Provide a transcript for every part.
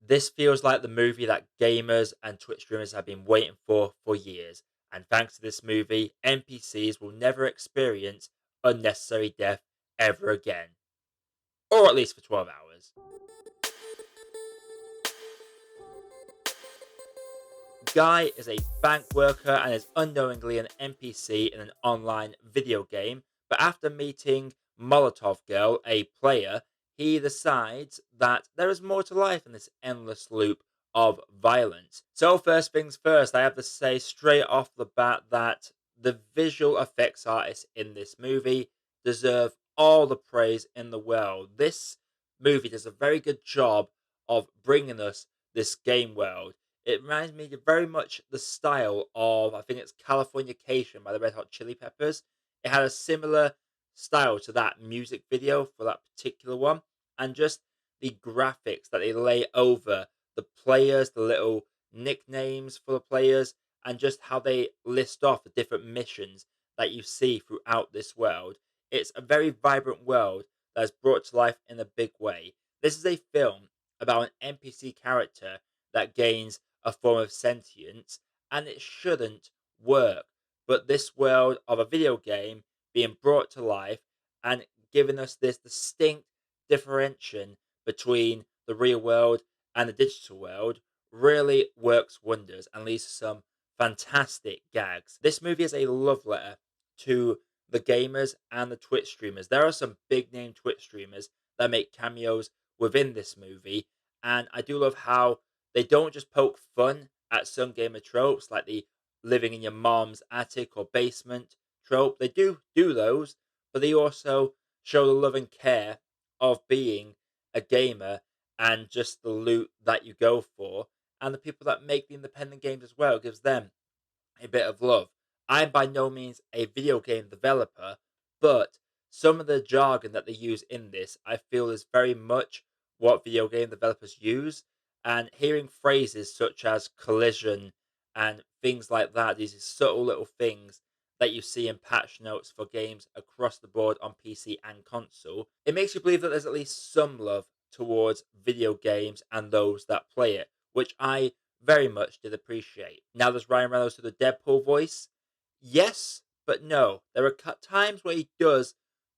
This feels like the movie that gamers and Twitch streamers have been waiting for years. And thanks to this movie, NPCs will never experience unnecessary death ever again. Or at least for 12 hours. Guy is a bank worker and is unknowingly an NPC in an online video game, but after meeting Molotov Girl, a player, he decides that there is more to life than this endless loop of violence. So, first things first, I have to say straight off the bat that the visual effects artists in this movie deserve all the praise in the world. This movie does a very good job of bringing us this game world. It reminds me of very much the style of, I think it's Californication by the Red Hot Chili Peppers. It had a similar style to that music video for that particular one, and just the graphics that they lay over the players, the little nicknames for the players, and just how they list off the different missions that you see throughout this world. It's a very vibrant world that's brought to life in a big way. This is a film about an NPC character that gains a form of sentience, and it shouldn't work. But this world of a video game being brought to life and giving us this distinct differentiation between the real world and the digital world really works wonders and leads to some fantastic gags. This movie is a love letter to the gamers and the Twitch streamers. There are some big name Twitch streamers that make cameos within this movie, and I do love how they don't just poke fun at some gamer tropes like the living in your mom's attic or basement trope. They do those, but they also show the love and care of being a gamer and just the loot that you go for. And the people that make the independent games as well gives them a bit of love. I'm by no means a video game developer, but some of the jargon that they use in this, I feel, is very much what video game developers use. And hearing phrases such as collision and things like that, these subtle little things that you see in patch notes for games across the board on PC and console, it makes you believe that there's at least some love towards video games and those that play it, which I very much did appreciate. Now, does Ryan Reynolds do the Deadpool voice? Yes, but no. There are times where he does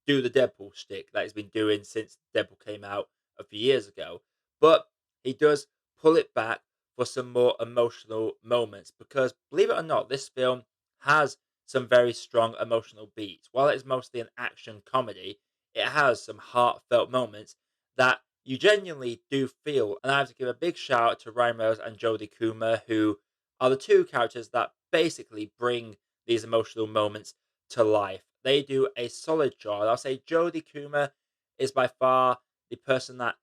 do the Deadpool shtick that he's been doing since Deadpool came out a few years ago, but he does pull it back for some more emotional moments because, believe it or not, this film has some very strong emotional beats. While it is mostly an action comedy, it has some heartfelt moments that you genuinely do feel. And I have to give a big shout out to Ryan Reynolds and Jodie Comer, who are the two characters that basically bring these emotional moments to life. They do a solid job. I'll say Jodie Comer is by far the person that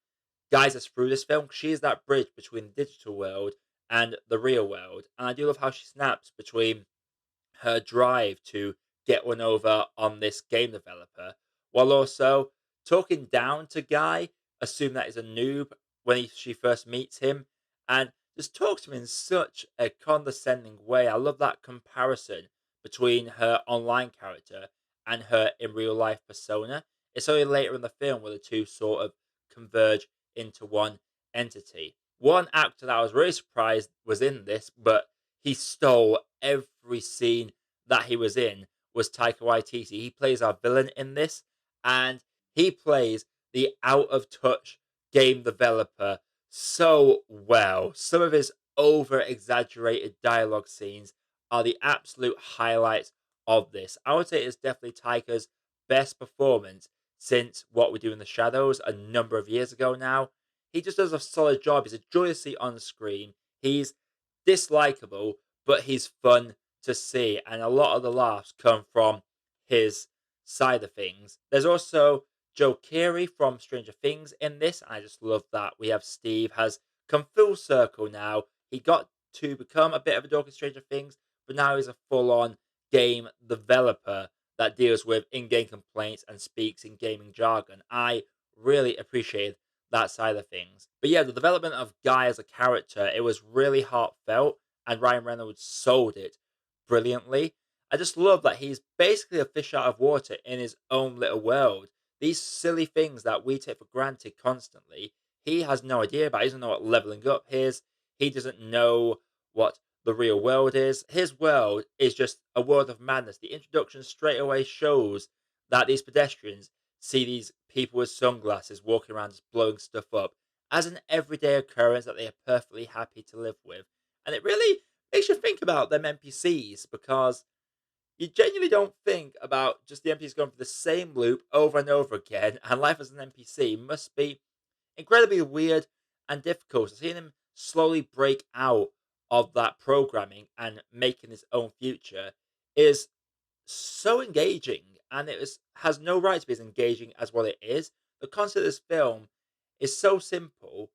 guides us through this film. She is that bridge between the digital world and the real world. And I do love how she snaps between her drive to get one over on this game developer, while also talking down to Guy, assume that he's a noob when she first meets him, and just talks to him in such a condescending way. I love that comparison between her online character and her in real life persona. It's only later in the film where the two sort of converge into one entity. One actor that I was really surprised was in this, but he stole every scene that he was in, was Taika Waititi. He plays our villain in this, and he plays the out of touch game developer so well. Some of his over exaggerated dialogue scenes are the absolute highlights of this. I would say it's definitely Taika's best performance since What We Do in the Shadows a number of years ago now. He just does a solid job. He's a joy to see on screen. He's dislikable, but he's fun to see, and a lot of the laughs come from his side of things. There's also Joe Keery from Stranger Things in this. I just love that we have Steve has come full circle now. He got to become a bit of a dog in Stranger Things, but now he's a full-on game developer that deals with in-game complaints and speaks in gaming jargon. I really appreciate that side of things. But yeah, the development of Guy as a character, it was really heartfelt, and Ryan Reynolds sold it brilliantly. I just love that he's basically a fish out of water in his own little world. These silly things that we take for granted constantly, he has no idea about. He doesn't know what leveling up is. He doesn't know what the real world is. His world is just a world of madness. The introduction straight away shows that these pedestrians see these people with sunglasses walking around just blowing stuff up as an everyday occurrence that they are perfectly happy to live with. And it really makes you think about them NPCs because you genuinely don't think about just the NPCs going through the same loop over and over again. And life as an NPC must be incredibly weird and difficult. So seeing him slowly break out of that programming and making his own future is so engaging, and has no right to be as engaging as what it is. The concept of this film is so simple,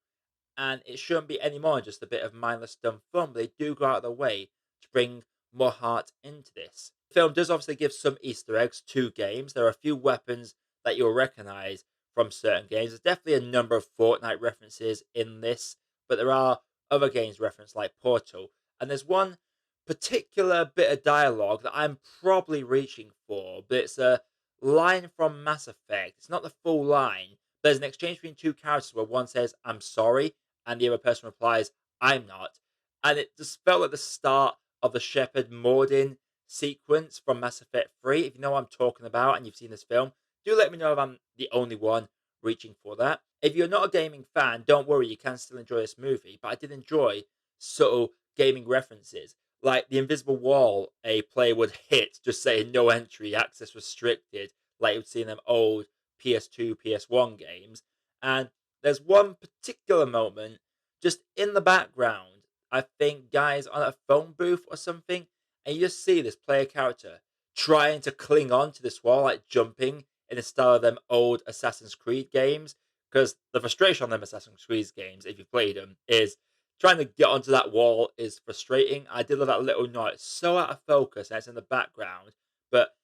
and it shouldn't be any more just a bit of mindless dumb fun. But they do go out of their way to bring more heart into this. The film does obviously give some Easter eggs to games. There are a few weapons that you'll recognize from certain games. There's definitely a number of Fortnite references in this, but there are other games referenced like Portal. And there's one particular bit of dialogue that I'm probably reaching for, but it's a line from Mass Effect. It's not the full line. There's an exchange between two characters where one says, "I'm sorry," and the other person replies, "I'm not." And it just felt like the start of the Shepard Mordin sequence from Mass Effect 3. If you know what I'm talking about and you've seen this film, do let me know if I'm the only one reaching for that. If you're not a gaming fan, don't worry, you can still enjoy this movie. But I did enjoy subtle gaming references, like the invisible wall a player would hit, just saying no entry, access restricted, like you would see in them old PS2, PS1 games. And there's one particular moment just in the background. I think guys on a phone booth or something, and you just see this player character trying to cling on to this wall, like jumping in the style of them old Assassin's Creed games. Because the frustration on them Assassin's Creed games, if you've played them, is trying to get onto that wall is frustrating. I did love that little note. It's so out of focus and it's in the background, but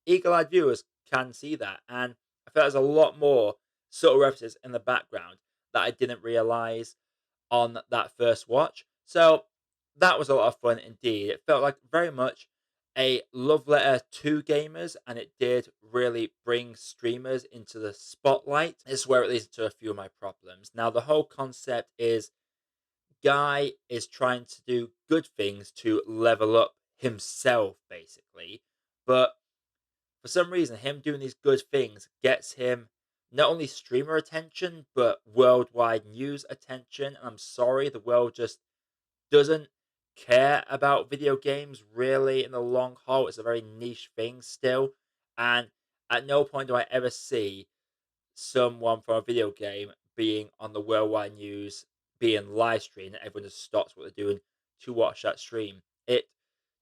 eagle-eyed viewers can see that. And I felt there's a lot more subtle references in the background that I didn't realize on that first watch. So that was a lot of fun indeed. It felt like very much a love letter to gamers, and it did really bring streamers into the spotlight. This is where it leads to a few of my problems. Now, the whole concept is Guy is trying to do good things to level up himself, basically. But for some reason, him doing these good things gets him not only streamer attention, but worldwide news attention. And I'm sorry, the world just doesn't care about video games really in the long haul. It's a very niche thing still. And at no point do I ever see someone from a video game being on the worldwide news, being live streamed, and everyone just stops what they're doing to watch that stream. It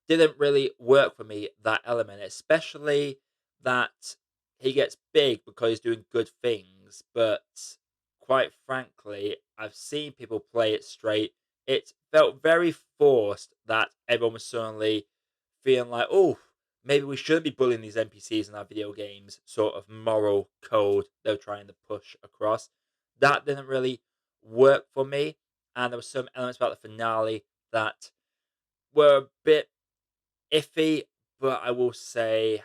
didn't really work for me, that element, especially that he gets big because he's doing good things. But quite frankly, I've seen people play it straight. It felt very forced that everyone was suddenly feeling like, oh, maybe we shouldn't be bullying these NPCs in our video games, sort of moral code they were trying to push across. That didn't really work for me. And there were some elements about the finale that were a bit iffy, but I will say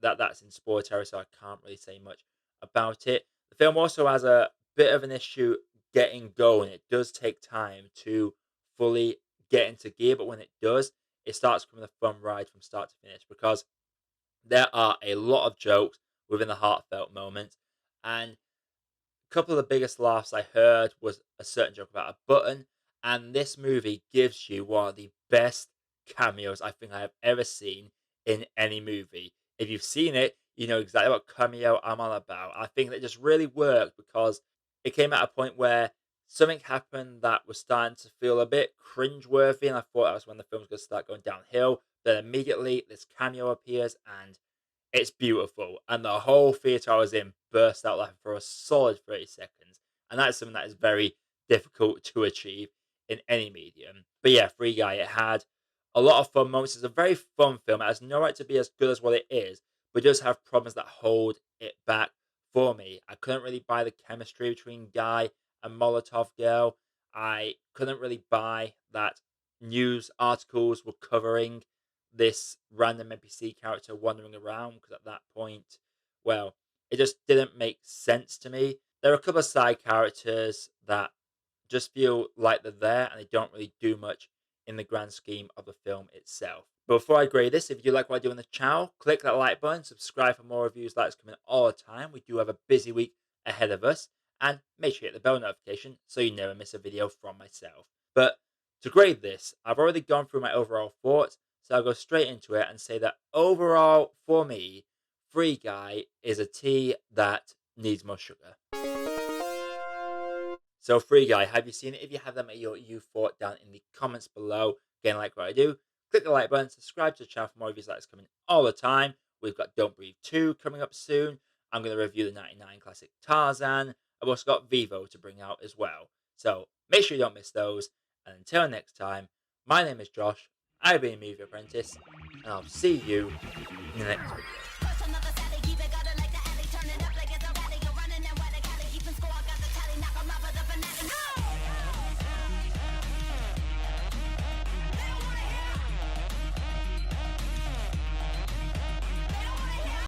that that's in spoiler territory, so I can't really say much about it. The film also has a bit of an issue getting going. It does take time to fully get into gear, but when it does, it starts becoming a fun ride from start to finish because there are a lot of jokes within the heartfelt moments. And couple of the biggest laughs I heard was a certain joke about a button, and this movie gives you one of the best cameos I think I have ever seen in any movie. If you've seen it, you know exactly what cameo I'm on about. I think that just really worked because it came at a point where something happened that was starting to feel a bit cringeworthy, and I thought that was when the film was going to start going downhill. Then immediately this cameo appears, and it's beautiful, and the whole theatre I was in burst out laughing for a solid 30 seconds, and that's something that is very difficult to achieve in any medium. But yeah, Free Guy, it had a lot of fun moments. It's a very fun film. It has no right to be as good as what it is, but it does have problems that hold it back for me. I couldn't really buy the chemistry between Guy and Molotov Girl. I couldn't really buy that news articles were covering this random NPC character wandering around because at that point, well, it just didn't make sense to me. There are a couple of side characters that just feel like they're there and they don't really do much in the grand scheme of the film itself. But before I grade this, if you like what I do on the channel, click that like button, subscribe for more reviews like this coming all the time. We do have a busy week ahead of us, and make sure you hit the bell notification so you never miss a video from myself. But to grade this, I've already gone through my overall thoughts, so I'll go straight into it and say that overall, for me, Free Guy is a tea that needs more sugar. So, Free Guy, have you seen it? If you have them, you thought down in the comments below. Again, like what I do, click the like button, subscribe to the channel for more reviews like this coming all the time. We've got Don't Breathe 2 coming up soon. I'm going to review the 99 classic Tarzan. I've also got Vivo to bring out as well. So, make sure you don't miss those. And until next time, my name is Josh. I've been a Movie Apprentice, and I'll see you in the next video.